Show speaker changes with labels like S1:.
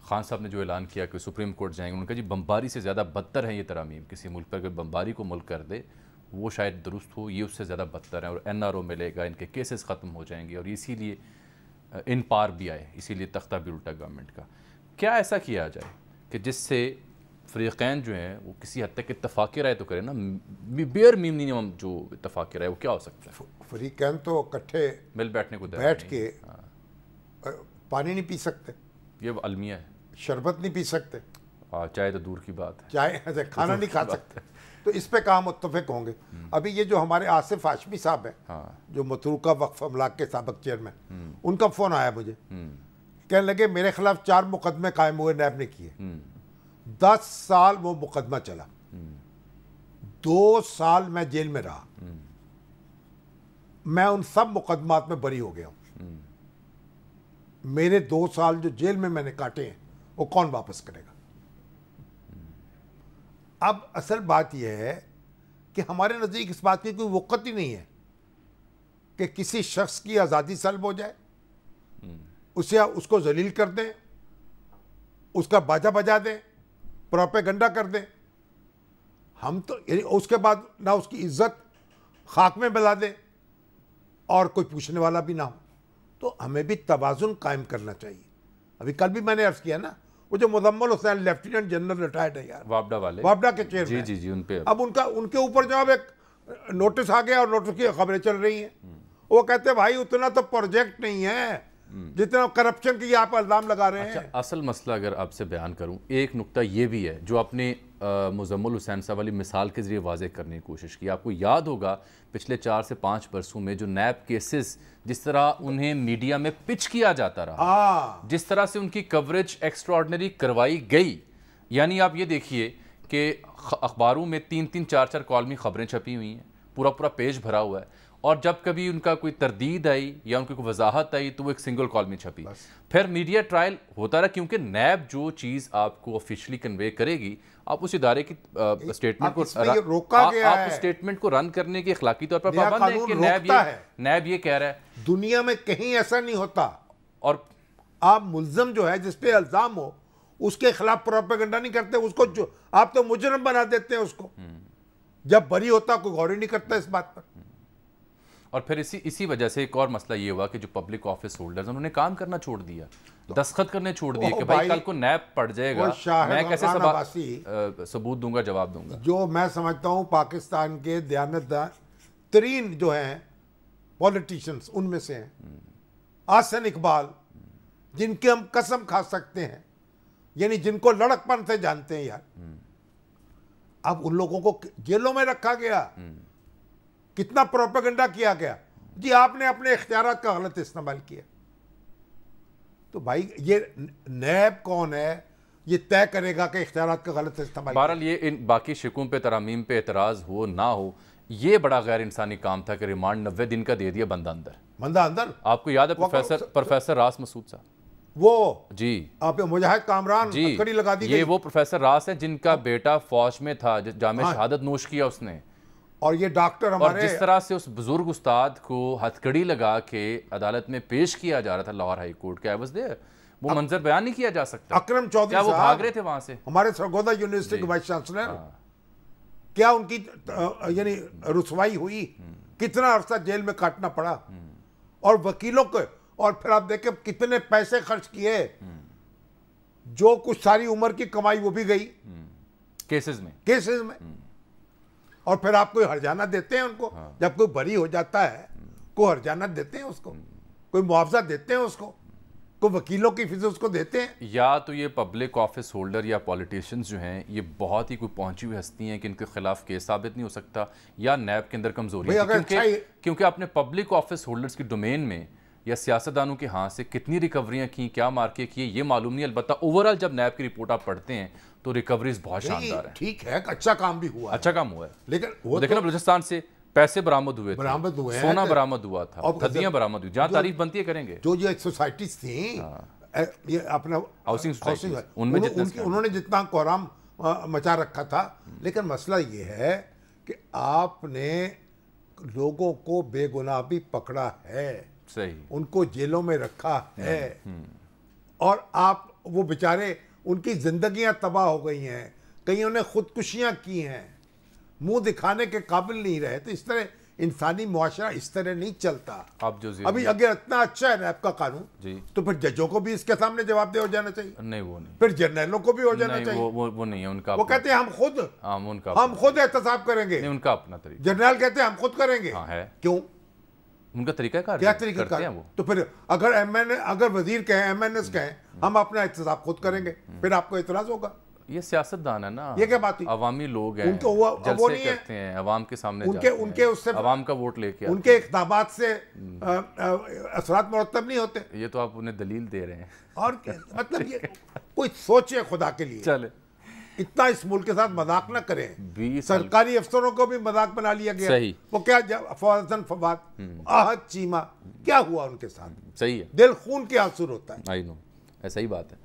S1: خان صاحب نے جو اعلان کیا کہ سپریم کورٹ جائیں گے، ان کا جی بمباری سے زیادہ بدتر ہے یہ ترامیم، کسی ملک پر اگر بمباری کو ملک کر دے وہ شاید درست ہو، یہ اس سے زیادہ بدتر ہے، اور NRO ملے گا، ان کے کیسز ختم ہو جائیں گے، اور اسی لیے ان پار بھی آئے، اسی لیے تختہ بھی الٹا گورنمنٹ کا. کیا ایسا کیا جائے کہ جس سے فریقین جو ہیں وہ کسی حد تک اتفاق رائے تو کریں نا، بیئر منیمم جو اتفاق رائے وہ کیا ہو سکتا ہے؟
S2: فریقین تو اکٹھے
S1: مل بیٹھنے کو
S2: بیٹھ کے پانی نہیں پی سکتے،
S1: یہ المیہ ہے،
S2: شربت نہیں پی سکتے،
S1: چائے تو دور کی بات ہے،
S2: چائے کھانا نہیں کھا سکتے. تو اس پہ کہاں متفق ہوں گے؟ ابھی یہ جو ہمارے آصف ہاشمی صاحب ہیں، جو متروکہ وقف املاک کے سابق چیئرمین، ان کا فون آیا مجھے، کہنے لگے میرے خلاف 4 مقدمے قائم ہوئے، نیب نے کیے، 10 سال وہ مقدمہ چلا، 2 سال میں جیل میں رہا، میں ان سب مقدمات میں بری ہو گیا ہوں، میرے 2 سال جو جیل میں نے کاٹے ہیں وہ کون واپس کرے گا؟ اب اصل بات یہ ہے کہ ہمارے نزدیک اس بات کی کوئی وقت ہی نہیں ہے کہ کسی شخص کی آزادی سلب ہو جائے، اس کو ذلیل کر دیں، اس کا باجا بجا دیں، پروپیگنڈا کر دیں. ہم تو یعنی اس کے بعد نہ اس کی عزت خاک میں ملا دیں اور کوئی پوچھنے والا بھی نہ ہو. تو ہمیں بھی توازن قائم کرنا چاہیے. ابھی کل بھی میں نے عرض کیا نا، وہ جو مزمل حسین لیفٹیننٹ جنرل ریٹائرڈ ہے یار،
S1: وابڈا والے،
S2: وابڈا کے چیئرمین،
S1: جی ان پہ
S2: اب ان کے اوپر جو اب ایک نوٹس آ گیا اور نوٹس کی خبریں چل رہی ہیں. وہ کہتے ہیں بھائی اتنا تو پروجیکٹ نہیں ہے جتنا کرپشن کی آپ الزام لگا رہے ہیں.
S1: اصل مسئلہ اگر آپ سے بیان کروں، ایک نقطہ یہ بھی ہے جو آپ نے مزمل حسین صاحب والی مثال کے ذریعے واضح کرنے کی کوشش کی. آپ کو یاد ہوگا پچھلے 4 سے 5 برسوں میں جو نیب کیسز جس طرح انہیں میڈیا میں پچ کیا جاتا رہا، جس طرح سے ان کی کوریج ایکسٹرا آرڈنری کروائی گئی، یعنی آپ یہ دیکھیے کہ اخباروں میں 3-3 4-4 کالمی خبریں چھپی ہوئی ہیں، پورا پیج بھرا ہوا ہے، اور جب کبھی ان کا کوئی تردید آئی یا ان کی کوئی وضاحت آئی تو وہ ایک سنگل کال میں چھپی. پھر میڈیا ٹرائل ہوتا رہا، کیونکہ نیب جو چیز آپ کو آفیشلی کنوے کرے گی، آپ اس ادارے کی اسٹیٹمنٹ کو رن کرنے کی اخلاقی طور پر پابند ہے کہ نیب یہ کہہ رہا ہے.
S2: دنیا میں کہیں ایسا نہیں ہوتا.
S1: اور
S2: آپ ملزم جو ہے جس پہ الزام ہو اس کے خلاف پروپیگنڈا نہیں کرتے، اس کو آپ تو مجرم بنا دیتے ہیں اس کو. جب بری ہوتا کوئی غور ہی نہیں کرتا اس بات پر.
S1: اور پھر اسی وجہ سے ایک اور مسئلہ یہ ہوا کہ جو پبلک آفس ہولڈرز انہوں نے کام کرنا چھوڑ دیا، دستخط کرنے چھوڑ دیے کہ بھائی کل کو نیب پڑ جائے گا، میں کیسے ثبوت دوں گا، جواب دوں گا. جو
S2: میں سمجھتا ہوں پاکستان کے دیانتدار ترین جو ہیں پولیٹیشنز ان میں سے ہیں احسن اقبال، جن کے ہم قسم کھا سکتے ہیں، یعنی جن کو لڑک پن سے جانتے ہیں یار. اب ان لوگوں کو جیلوں میں رکھا گیا، کتنا پروپیگنڈا کیا گیا، جی آپ نے اپنے اختیارات کا غلط استعمال کیا. تو بھائی یہ نیب کون ہے یہ طے کرے گا کہ اختیارات کا غلط استعمال.
S1: بہرحال یہ ان باقی شکوں پہ ترامیم پہ اعتراض ہو نہ ہو، یہ بڑا غیر انسانی کام تھا کہ ریمانڈ 90 دن کا دے دیا بندہ اندر. آپ کو یاد ہے پروفیسر راس مسعود صاحب، وہ جی
S2: آپ مجاہد کامران ہتھکڑی لگا دی گئی،
S1: یہ وہ پروفیسر راس ہے جن کا بیٹا فوج میں تھا، جامع شہادت نوش کیا اس نے.
S2: اور یہ ڈاکٹر ہمارے،
S1: اور جس طرح سے اس بزرگ استاد کو ہتھکڑی لگا کے عدالت میں پیش کیا جا رہا تھا لاہور ہائی کورٹ کے، وہ منظر بیان نہیں کیا جا سکتا.
S2: اکرم چودھری
S1: کیا وہ بھاگ رہے تھے وہاں سے؟
S2: ہمارے سرگودا یونیورسٹی کے وائس چانسلر، کیا ان کی یعنی رسوائی ہوئی، کتنا عرصہ جیل میں کاٹنا پڑا، اور وکیلوں کو، اور پھر آپ دیکھیں کتنے پیسے خرچ کیے، جو کچھ ساری عمر کی کمائی وہ بھی گئی
S1: کیسز میں.
S2: اور پھر آپ کوئی ہرجانہ دیتے ہیں ان کو، جب کوئی بری ہو جاتا ہے کوئی ہرجانہ دیتے ہیں اس کو، کوئی معاوضہ دیتے ہیں اس کو، کوئی وکیلوں کی فیس اس کو دیتے ہیں.
S1: یا تو یہ پبلک آفس ہولڈر یا پولیٹیشنز جو ہیں یہ بہت ہی کوئی پہنچی ہوئی ہستی ہیں کہ ان کے خلاف کیس ثابت نہیں ہو سکتا، یا نیب کے اندر کمزوری ہے، کیونکہ آپ نے پبلک آفس ہولڈرز کی ڈومین میں یا سیاستدانوں کے ہاں سے کتنی ریکوریاں کی، کیا مارکے کیے، یہ معلوم نہیں. البتہ اوورال جب نیب کی رپورٹ آپ پڑھتے ہیں تو ریکوریز بہت شاندار ہیں.
S2: ٹھیک ہے، اچھا کام بھی ہوا ہے، لیکن وہ
S1: دیکھیں نا بلوچستان سے پیسے برآمد ہوئے تھے، سونا برآمد ہوا تھا، تھدیاں برآمد ہوئی، جہاں تعریف بنتی ہے کریں گے.
S2: جو یہ سوسائٹیز تھیں یہ اپنا
S1: ہاؤسنگ،
S2: انہوں نے جتنا کوہرام مچا رکھا تھا، لیکن مسئلہ یہ ہے کہ آپ نے لوگوں کو بے گناہ بھی پکڑا ہے،
S1: صحیح،
S2: ان کو جیلوں میں رکھا ہے، اور آپ وہ بیچارے ان کی زندگیاں تباہ ہو گئی ہیں, کئیوں نے خودکشیاں کی ہیں, منہ دکھانے کے قابل نہیں رہے. تو اس طرح انسانی معاشرہ اس طرح نہیں چلتا.
S1: آپ جو
S2: ابھی اگر اتنا اچھا ہے نیب کا قانون
S1: جی
S2: تو پھر ججوں کو بھی اس کے سامنے جواب دہ ہو جانا چاہیے.
S1: نہیں وہ نہیں,
S2: پھر جرنیلوں کو بھی ہو جانا چاہیے.
S1: وہ نہیں ہے ان کا,
S2: وہ کہتے ہیں ہم خود احتساب کریں گے.
S1: نہیں ان کا اپنا طریقہ.
S2: جرنیل کہتے ہیں ہم خود کریں گے.
S1: ہاں ہے,
S2: کیوں؟
S1: ان کا طریقہ کار
S2: کیا طریقہ
S1: کرتے
S2: کار؟
S1: ہیں وہ.
S2: تو پھر اگر وزیر کہیں, ایم این ایس کہیں ہم اپنا احتساب خود کریں گے, پھر آپ کو اعتراض ہوگا.
S1: یہ سیاست دان ہے نا,
S2: یہ کیا بات ہوئی؟
S1: عوامی لوگ ہیں,
S2: وہ
S1: جلسے
S2: نہیں ہے,
S1: کرتے ہیں, عوام کے سامنے
S2: ان کے اس سے
S1: عوام کا ووٹ لے کے
S2: ان کے اقدامات سے اثرات مرتب نہیں ہوتے.
S1: یہ تو آپ انہیں دلیل دے رہے ہیں.
S2: اور مطلب یہ کوئی سوچے خدا کے لیے,
S1: چلے
S2: اتنا اس ملک کے ساتھ مذاق نہ کریں. سرکاری افسروں کو بھی مذاق بنا لیا گیا.
S1: صحیح.
S2: وہ کیا فواد آہت چیمہ کیا ہوا ان کے ساتھ؟
S1: صحیح ہے,
S2: دل خون کے آنسو ہوتا ہے.
S1: آئی نو, ایسا ہی بات ہے.